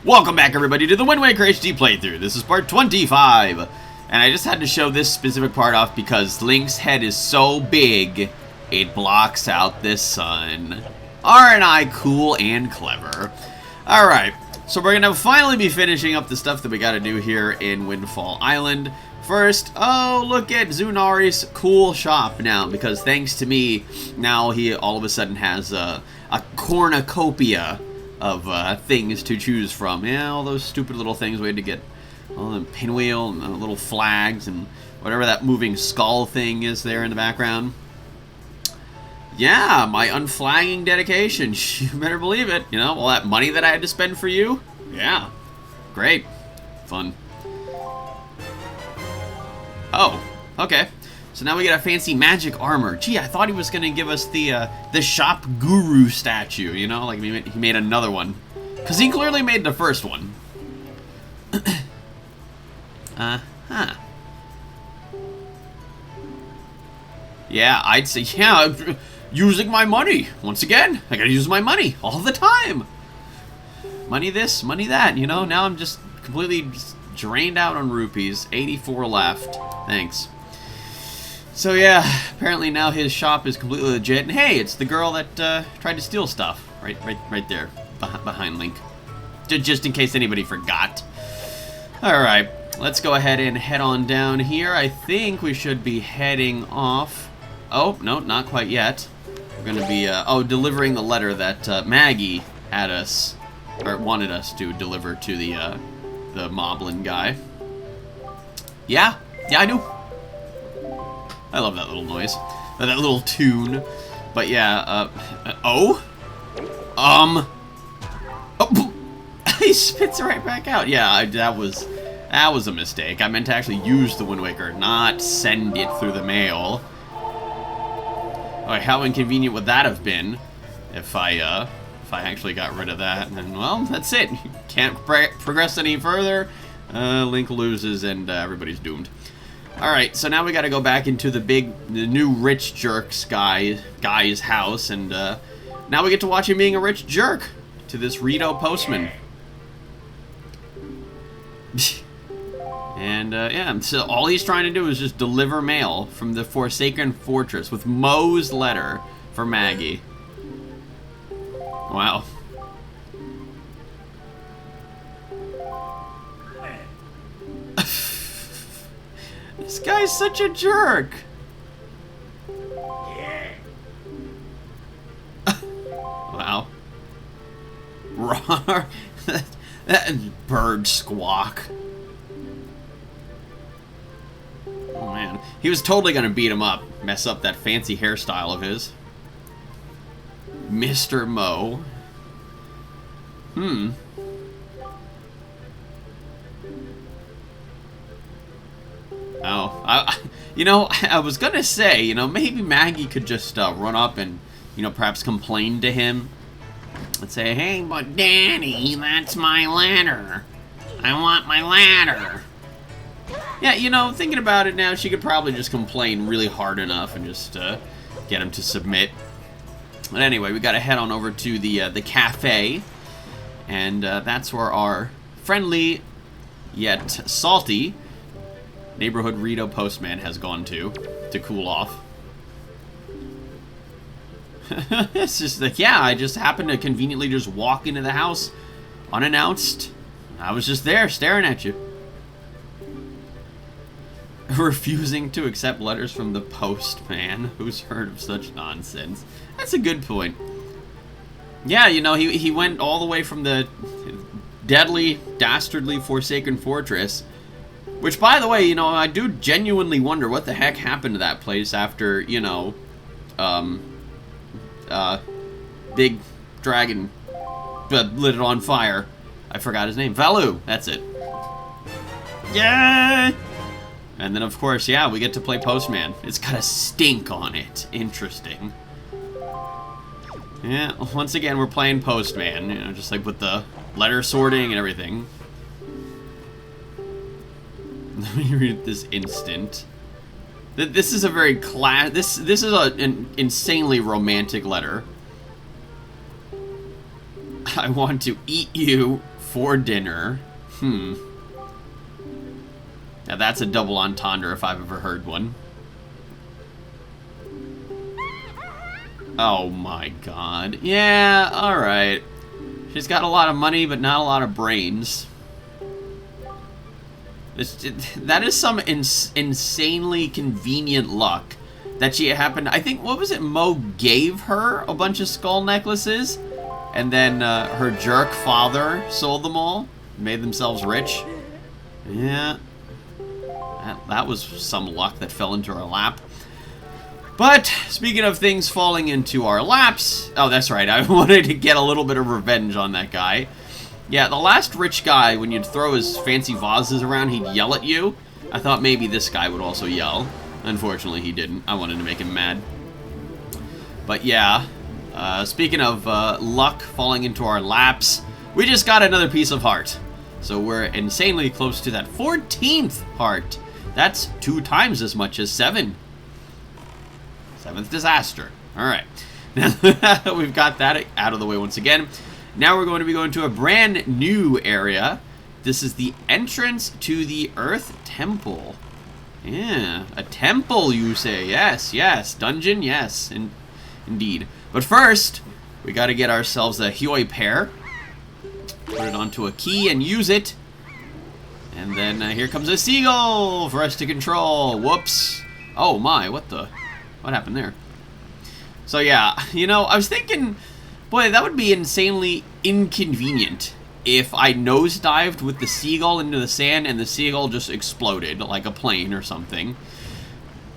Welcome back, everybody, to the Wind Waker HD playthrough. This is part 25, and I just had to show this specific part off because Link's head is so big, it blocks out the sun. Aren't I cool and clever? Alright, so we're gonna finally be finishing up the stuff that we gotta do here in Windfall Island. First, oh, look at Zunari's cool shop now, because thanks to me, now he all of a sudden has a cornucopia of things to choose from. Yeah, all those stupid little things we had to get. All the pinwheel and the little flags and whatever that moving skull thing is there in the background. Yeah, my unflagging dedication. You better believe it. You know, all that money that I had to spend for you. Yeah, great. Fun. Oh, okay. So now we get a fancy magic armor. Gee, I thought he was gonna give us the shop guru statue, you know? Like, he made another one. Because he clearly made the first one. Huh. Yeah, I'd say, yeah, using my money. Once again, I gotta use my money all the time. Money this, money that, you know? Now I'm just completely drained out on rupees. 84 left. Thanks. So yeah, apparently now his shop is completely legit. And hey, it's the girl that tried to steal stuff. Right there, behind Link. Just in case anybody forgot. Alright, let's go ahead and head on down here. I think we should be heading off. Oh, no, not quite yet. We're gonna be, delivering the letter that Maggie had us, or wanted us to deliver to the Moblin guy. Yeah, I do. I love that little noise. That little tune. But yeah, oh, he spits it right back out. Yeah, that was a mistake. I meant to actually use the Wind Waker, not send it through the mail. Alright, how inconvenient would that have been if I actually got rid of that? And then, well, that's it. You can't progress any further. Link loses and everybody's doomed. Alright, so now we gotta go back into the new rich jerk's guy's house, and now we get to watch him being a rich jerk to this Rito postman. And, yeah, so all he's trying to do is just deliver mail from the Forsaken Fortress with Moe's letter for Maggie. Wow. This guy's such a jerk. Wow. Roar. That bird squawk. Oh man. He was totally gonna beat him up. Mess up that fancy hairstyle of his. Mr. Moe. Oh, I was gonna say, maybe Maggie could just run up and, perhaps complain to him and say, hey, but Danny, that's my ladder. I want my ladder. Yeah, thinking about it now, she could probably just complain really hard enough and just get him to submit. But anyway, we gotta head on over to the cafe, and that's where our friendly yet salty neighborhood Rito postman has gone to cool off. It's just like, yeah, I just happened to conveniently just walk into the house unannounced. I was just there staring at you. Refusing to accept letters from the postman. Who's heard of such nonsense? That's a good point. Yeah, he went all the way from the deadly, dastardly Forsaken Fortress. Which, by the way, I do genuinely wonder what the heck happened to that place after, Big Dragon lit it on fire. I forgot his name. Valu, that's it. Yeah! And then, of course, yeah, we get to play Postman. It's got a stink on it. Interesting. Yeah, once again, we're playing Postman, just like with the letter sorting and everything. Let me read this instant. This is a very this is an insanely romantic letter. I want to eat you for dinner. Now that's a double entendre if I've ever heard one. Oh my god. Yeah, alright. She's got a lot of money, but not a lot of brains. That is some insanely convenient luck that she happened... I think, what was it? Mo gave her a bunch of skull necklaces, and then her jerk father sold them all, made themselves rich. Yeah. That was some luck that fell into her lap. But, speaking of things falling into our laps... Oh, that's right, I wanted to get a little bit of revenge on that guy. Yeah, the last rich guy, when you'd throw his fancy vases around, he'd yell at you. I thought maybe this guy would also yell. Unfortunately, he didn't. I wanted to make him mad. But yeah, speaking of luck falling into our laps, we just got another piece of heart. So we're insanely close to that 14th heart. That's 2 times as much as 7. 7th disaster. Alright. Now we've got that out of the way once again. Now we're going to be going to a brand new area. This is the entrance to the Earth Temple. Yeah, a temple, you say. Yes, yes. Dungeon, yes. Indeed. But first, we got to get ourselves a Hioi pear. Put it onto a key and use it. And then here comes a seagull for us to control. Whoops. Oh my, what happened there? So yeah, you know, I was thinking, boy, that would be insanely inconvenient if I nosedived with the seagull into the sand and the seagull just exploded like a plane or something.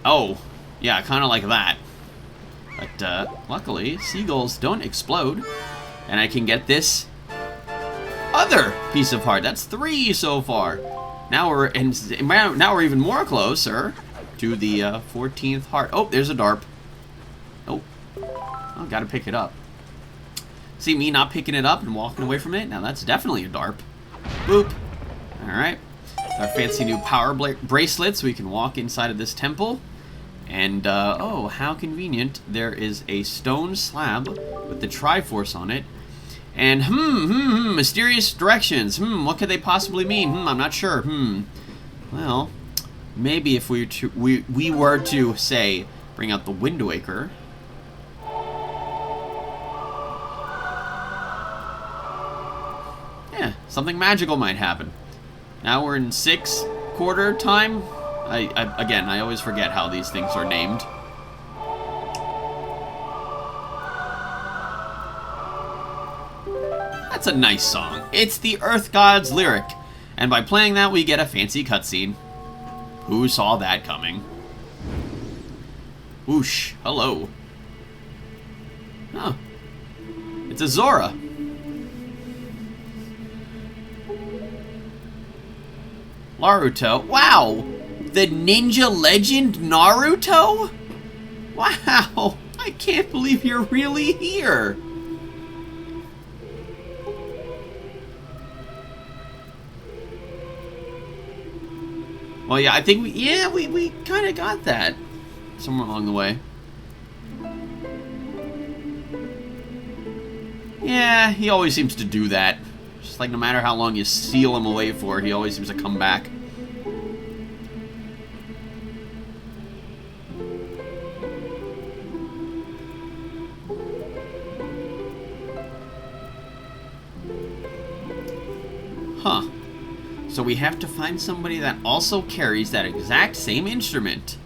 Oh, yeah, kind of like that. But luckily, seagulls don't explode. And I can get this other piece of heart. That's 3 so far. Now we're even more closer to the 14th heart. Oh, there's a DARP. Oh, gotta pick it up. See me not picking it up and walking away from it? Now that's definitely a DARP. Boop. Alright. Our fancy new power bracelets, we can walk inside of this temple. And, oh, how convenient. There is a stone slab with the Triforce on it. And, mysterious directions. What could they possibly mean? I'm not sure. Well, maybe if we were to, say, bring out the Wind Waker. Yeah, something magical might happen. Now we're in 6 quarter time. Again, I always forget how these things are named. That's a nice song. It's the Earth God's lyric. And by playing that, we get a fancy cutscene. Who saw that coming? Whoosh. Hello. Huh. It's a Zora. Naruto. Wow! The ninja legend Naruto? Wow! I can't believe you're really here! Well, yeah, I think we kind of got that somewhere along the way. Yeah, he always seems to do that. Just like no matter how long you seal him away for, he always seems to come back. Huh. So we have to find somebody that also carries that exact same instrument.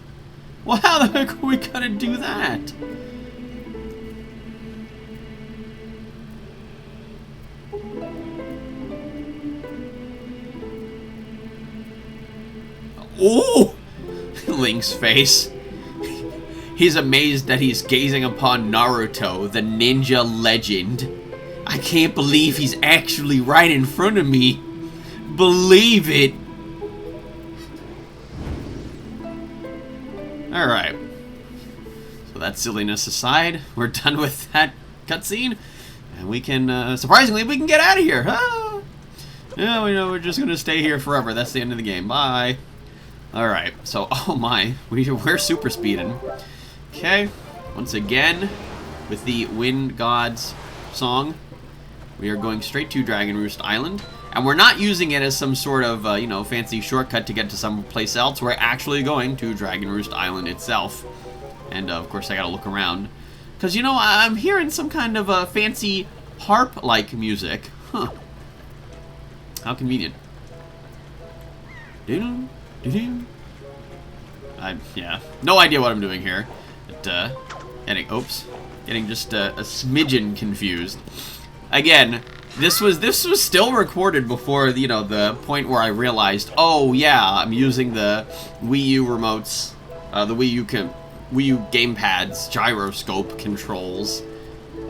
Well, how the heck are we gonna do that? Oh! Link's face. He's amazed that he's gazing upon Naruto, the ninja legend. I can't believe he's actually right in front of me. Believe it. Alright. So that silliness aside, we're done with that cutscene. And we can, surprisingly, we can get out of here. Ah! Yeah, we know we're just gonna stay here forever. That's the end of the game. Bye. Alright, so, oh my, we're super speeding. Okay, once again, with the Wind God's song, we are going straight to Dragon Roost Island. And we're not using it as some sort of, you know, fancy shortcut to get to someplace else. We're actually going to Dragon Roost Island itself. And, of course, I gotta look around. Because, you know, I'm hearing some kind of fancy harp-like music. Huh. How convenient. Yeah, no idea what I'm doing here. But, getting just a smidgen confused. Again, this was still recorded before, you know, the point where I realized, oh yeah, I'm using the Wii U remotes, the Wii U gamepad's gyroscope controls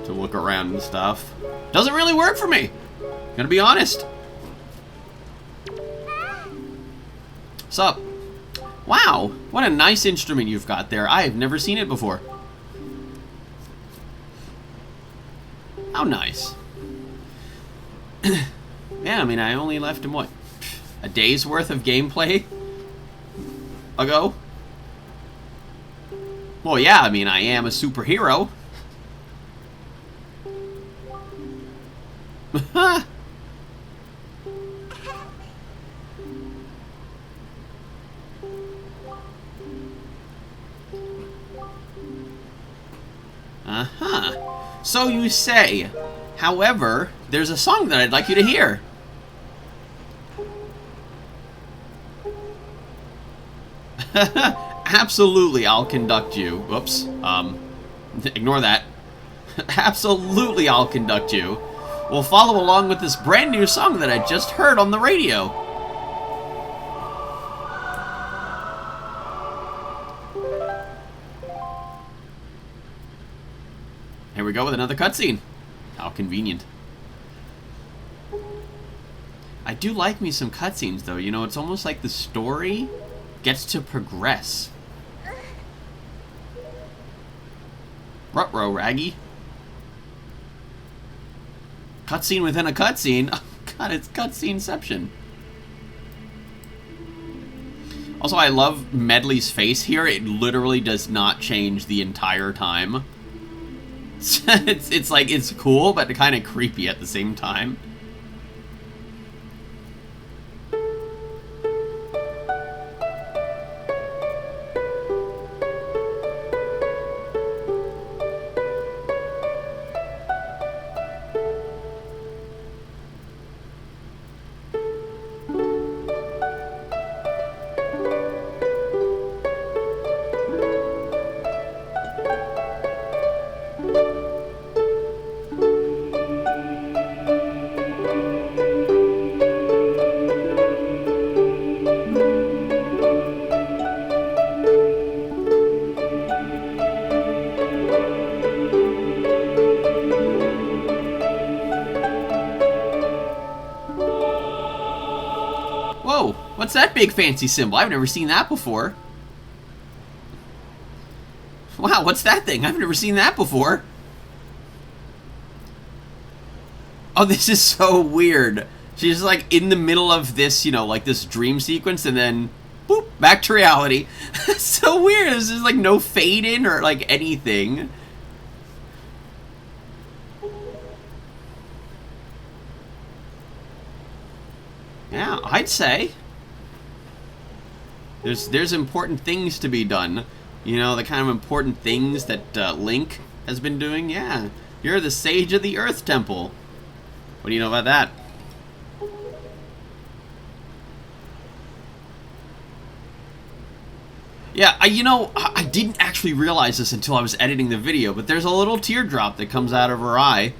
to look around and stuff. Doesn't really work for me, gonna be honest. Sup? Wow, what a nice instrument you've got there. I have never seen it before. How nice. Yeah, I mean, I only left him, what, a day's worth of gameplay ago? Well, yeah, I mean, I am a superhero. Uh-huh. So you say. However, there's a song that I'd like you to hear. Absolutely, I'll conduct you. Whoops. Ignore that. Absolutely, I'll conduct you. We'll follow along with this brand new song that I just heard on the radio. Here we go with another cutscene. How convenient. I do like me some cutscenes, though. You know, it's almost like the story gets to progress. Ruh-roh, Raggy. Cutscene within a cutscene. Oh, God, it's cutscene-ception. Also, I love Medley's face here. It literally does not change the entire time. It's like, it's cool, but kind of creepy at the same time. Whoa, what's that big fancy symbol? I've never seen that before. Wow, what's that thing? I've never seen that before. Oh, this is so weird. She's like in the middle of this, you know, like this dream sequence, and then boop, back to reality. It's so weird. There's just like no fade in or like anything. Yeah, I'd say there's important things to be done. You know, the kind of important things that Link has been doing. Yeah, you're the Sage of the Earth Temple. What do you know about that? Yeah, you know, I didn't actually realize this until I was editing the video, but there's a little teardrop that comes out of her eye.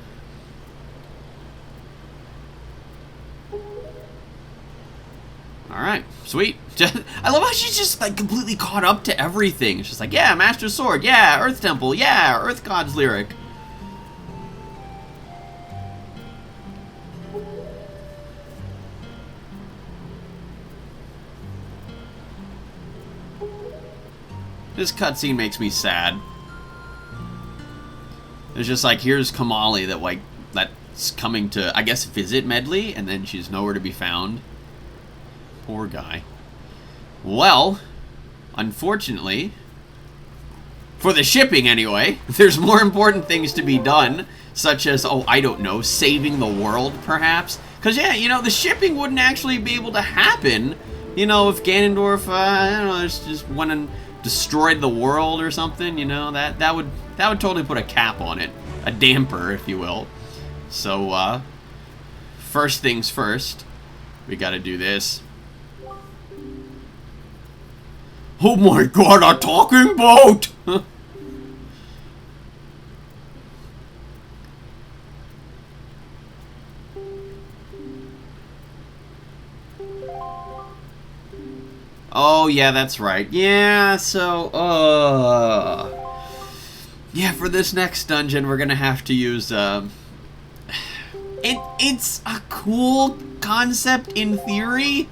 Alright, sweet. I love how she's just, like, completely caught up to everything. She's like, yeah, Master Sword, yeah, Earth Temple, yeah, Earth God's lyric. This cutscene makes me sad. It's just like, here's Kamali that, like, that's coming to, I guess, visit Medley, and then she's nowhere to be found. Poor guy. Well, unfortunately, for the shipping anyway, there's more important things to be done, such as, oh, I don't know, saving the world, perhaps? Because, yeah, you know, the shipping wouldn't actually be able to happen, you know, if Ganondorf, I don't know, just went and destroyed the world or something, you know, that would totally put a cap on it. A damper, if you will. So, first things first, we gotta do this. Oh my god, a talking boat! Oh, yeah, that's right. Yeah, so, yeah, for this next dungeon, we're gonna have to use, it's a cool concept in theory,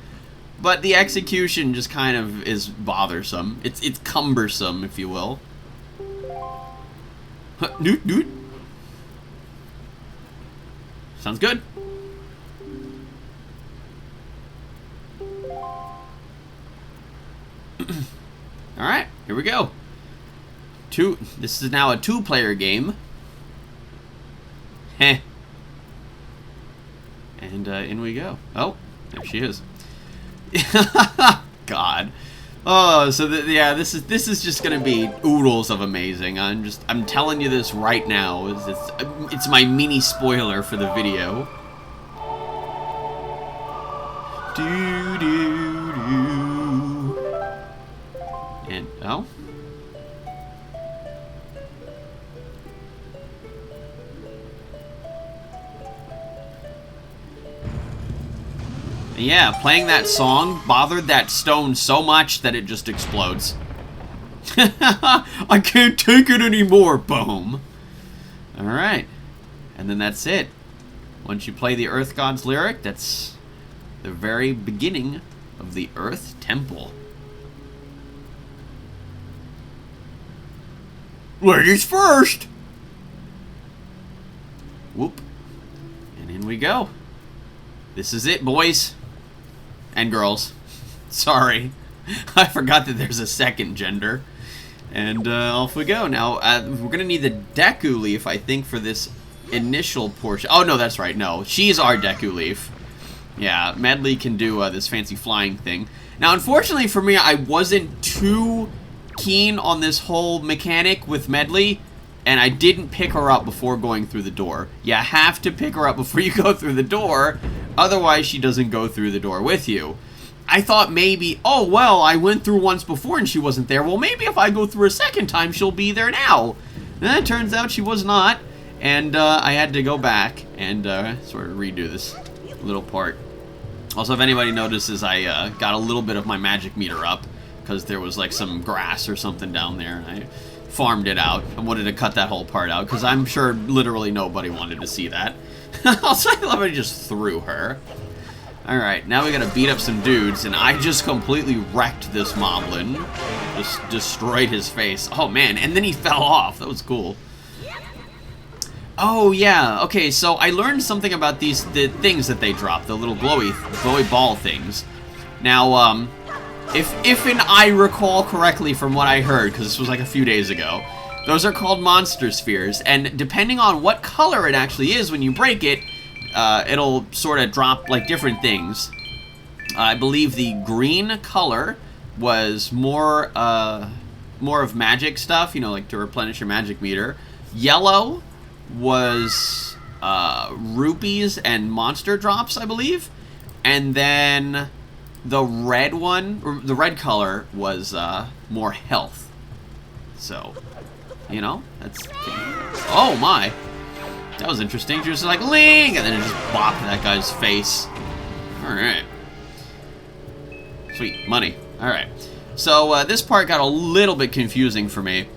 but the execution just kind of is bothersome. It's cumbersome, if you will. Noot, noot. Sounds good. Alright, here we go. This is now a 2-player game. Heh. And in we go. Oh, there she is. God. Oh, so yeah, this is just gonna be oodles of amazing. I'm telling you this right now. It's my mini spoiler for the video. Do do do. And oh. Yeah, playing that song bothered that stone so much that it just explodes. I can't take it anymore. Boom. Alright. And then that's it. Once you play the Earth God's lyric, that's the very beginning of the Earth Temple. Ladies first! Whoop. And in we go. This is it, boys. And girls. Sorry. I forgot that there's a second gender. And off we go. Now, we're going to need the Deku Leaf, I think, for this initial portion. Oh, no, that's right. No, she's our Deku Leaf. Yeah, Medley can do this fancy flying thing. Now, unfortunately for me, I wasn't too keen on this whole mechanic with Medley, and I didn't pick her up before going through the door. You have to pick her up before you go through the door, otherwise she doesn't go through the door with you. I thought maybe, oh, well, I went through once before and she wasn't there. Well, maybe if I go through a second time, she'll be there now. And it turns out she was not, and I had to go back and sort of redo this little part. Also, if anybody notices, I got a little bit of my magic meter up, because there was like some grass or something down there, and I farmed it out. I wanted to cut that whole part out, because I'm sure literally nobody wanted to see that. Also, I love I just threw her. Alright, now we gotta beat up some dudes, and I just completely wrecked this moblin. Just destroyed his face. Oh man, and then he fell off. That was cool. Oh yeah, okay, so I learned something about the things that they drop, the little glowy ball things. Now, if I recall correctly from what I heard, because this was like a few days ago, those are called monster spheres, and depending on what color it actually is when you break it, it'll sort of drop like different things. I believe the green color was more of magic stuff, you know, like to replenish your magic meter. Yellow was rupees and monster drops, I believe, and then the red one, or the red color, was more health. So, you know, that's oh my, that was interesting. She was like Ling, and then it just bopped that guy's face. All right, sweet money. All right, so this part got a little bit confusing for me.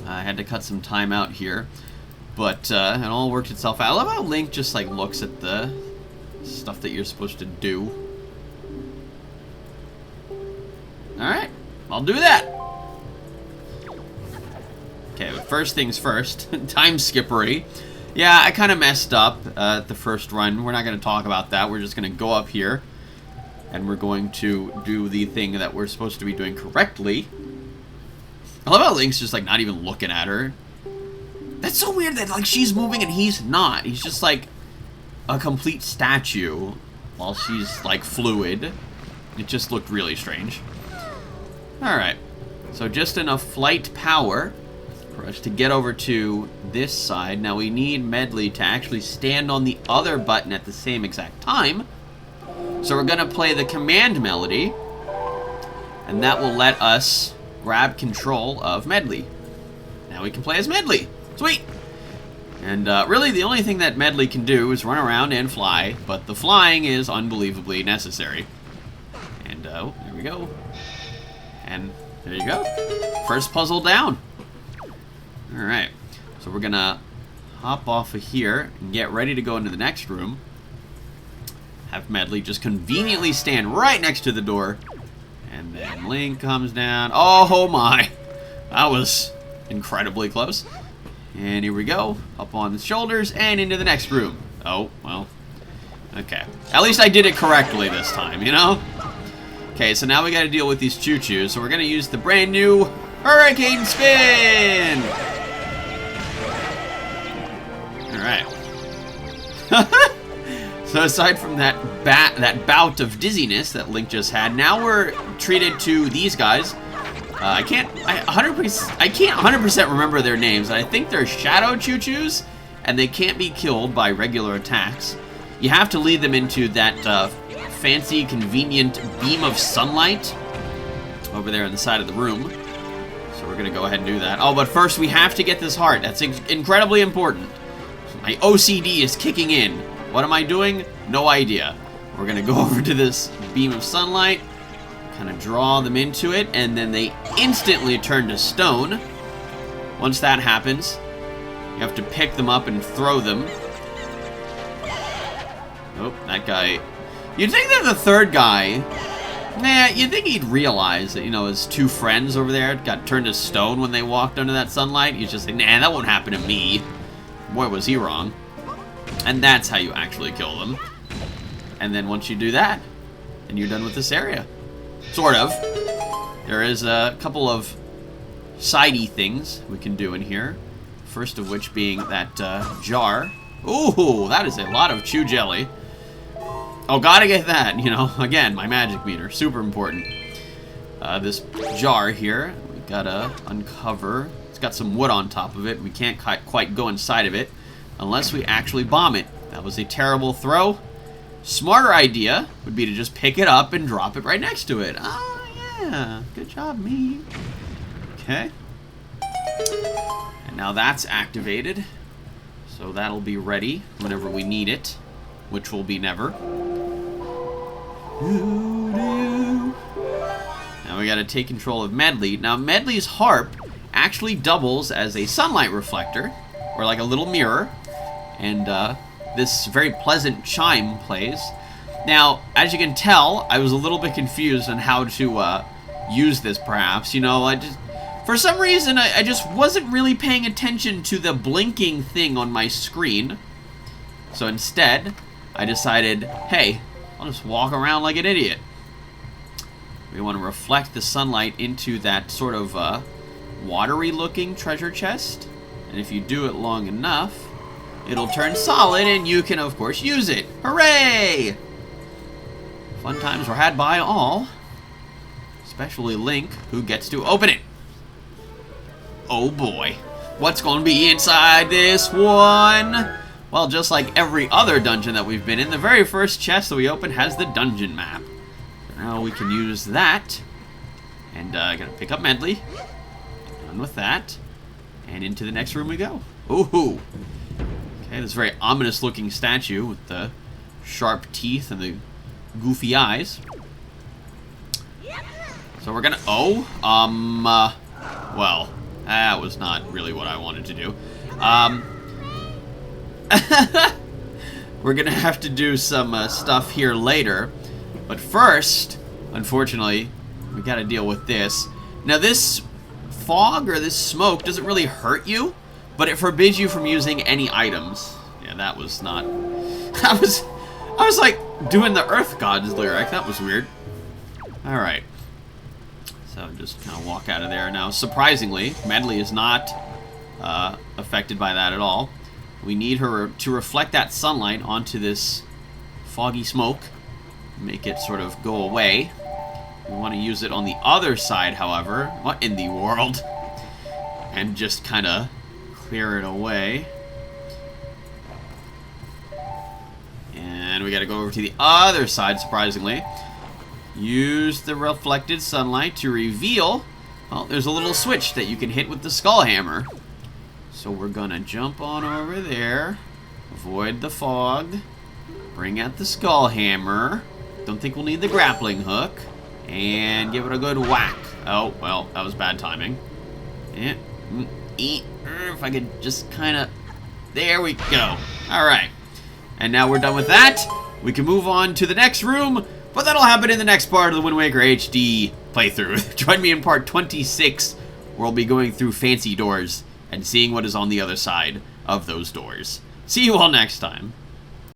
I had to cut some time out here. But it all worked itself out. I love how Link just like looks at the stuff that you're supposed to do. Alright, I'll do that. Okay, but first things first, time skippery. Yeah, I kind of messed up at the first run. We're not going to talk about that. We're just going to go up here, and we're going to do the thing that we're supposed to be doing correctly. I love how Link's just like not even looking at her. That's so weird that, like, she's moving and he's not. He's just, like, a complete statue while she's, like, fluid. It just looked really strange. Alright. So just enough flight power for us to get over to this side. Now we need Medley to actually stand on the other button at the same exact time. So we're going to play the command melody. And that will let us grab control of Medley. Now we can play as Medley. Sweet! And really the only thing that Medley can do is run around and fly. But the flying is unbelievably necessary. And there we go. And there you go. First puzzle down. Alright. So we're going to hop off of here and get ready to go into the next room. Have Medley just conveniently stand right next to the door. And then Link comes down. Oh my! That was incredibly close. And here we go. Up on the shoulders and into the next room. Oh, well. Okay. At least I did it correctly this time, you know? Okay, so now we gotta deal with these choo-choos. So we're gonna use the brand new Hurricane Spin! Alright. So aside from that bout of dizziness that Link just had, now we're treated to these guys. I can't 100% remember their names. I think they're Shadow Choo-Choos, and they can't be killed by regular attacks. You have to lead them into that fancy, convenient beam of sunlight over there on the side of the room. So we're gonna go ahead and do that. Oh, but first we have to get this heart. That's incredibly important. My OCD is kicking in. What am I doing? No idea. We're gonna go over to this beam of sunlight, kind of draw them into it, and then they instantly turn to stone. Once that happens, you have to pick them up and throw them. Oh, that guy. You'd think that the third guy, nah, you'd think he'd realize that, you know, his two friends over there got turned to stone when they walked under that sunlight. He's just like, nah, that won't happen to me. Boy, was he wrong. And that's how you actually kill them. And then once you do that, then you're done with this area. Sort of. There is a couple of sidey things we can do in here. First of which being that jar. Ooh, that is a lot of chew jelly. Oh, gotta get that, you know. Again, my magic meter. Super important. This jar here, we gotta uncover. It's got some wood on top of it. We can't quite go inside of it unless we actually bomb it. That was a terrible throw. Smarter idea would be to just pick it up and drop it right next to it. Oh, yeah. Good job, me. Okay. And now that's activated. So that'll be ready whenever we need it, which will be never. Now we gotta take control of Medley. Now Medley's harp actually doubles as a sunlight reflector, or like a little mirror. And this very pleasant chime plays. Now, as you can tell, I was a little bit confused on how to use this, perhaps. You know, for some reason, I just wasn't really paying attention to the blinking thing on my screen. So instead, I decided, hey, I'll just walk around like an idiot. We want to reflect the sunlight into that sort of watery-looking treasure chest. And if you do it long enough, it'll turn solid, and you can, of course, use it. Hooray! Fun times were had by all. Especially Link, who gets to open it. Oh boy. What's going to be inside this one? Well, just like every other dungeon that we've been in, the very first chest that we open has the dungeon map. Now we can use that. And gotta pick up Medley. Done with that. And into the next room we go. Ooh. Okay, this very ominous looking statue with the sharp teeth and the goofy eyes. So we're gonna, well, that was not really what I wanted to do. We're gonna have to do some stuff here later. But first, unfortunately, we gotta deal with this. Now this fog or this smoke doesn't really hurt you, but it forbids you from using any items. Yeah, that was not... I was like doing the Earth Gods lyric. That was weird. Alright. So just kind of walk out of there. Now, surprisingly, Medley is not affected by that at all. We need her to reflect that sunlight onto this foggy smoke. Make it sort of go away. We want to use it on the other side, however. What in the world? And just kind of clear it away. And we got to go over to the other side, surprisingly. Use the reflected sunlight to reveal... Well, there's a little switch that you can hit with the skull hammer. So we're going to jump on over there. Avoid the fog. Bring out the skull hammer. Don't think we'll need the grappling hook. And give it a good whack. Oh, well, that was bad timing. Yeah. If I could just kind of... There we go. Alright. And now we're done with that. We can move on to the next room. But that'll happen in the next part of the Wind Waker HD playthrough. Join me in part 26, where I'll be going through fancy doors and seeing what is on the other side of those doors. See you all next time.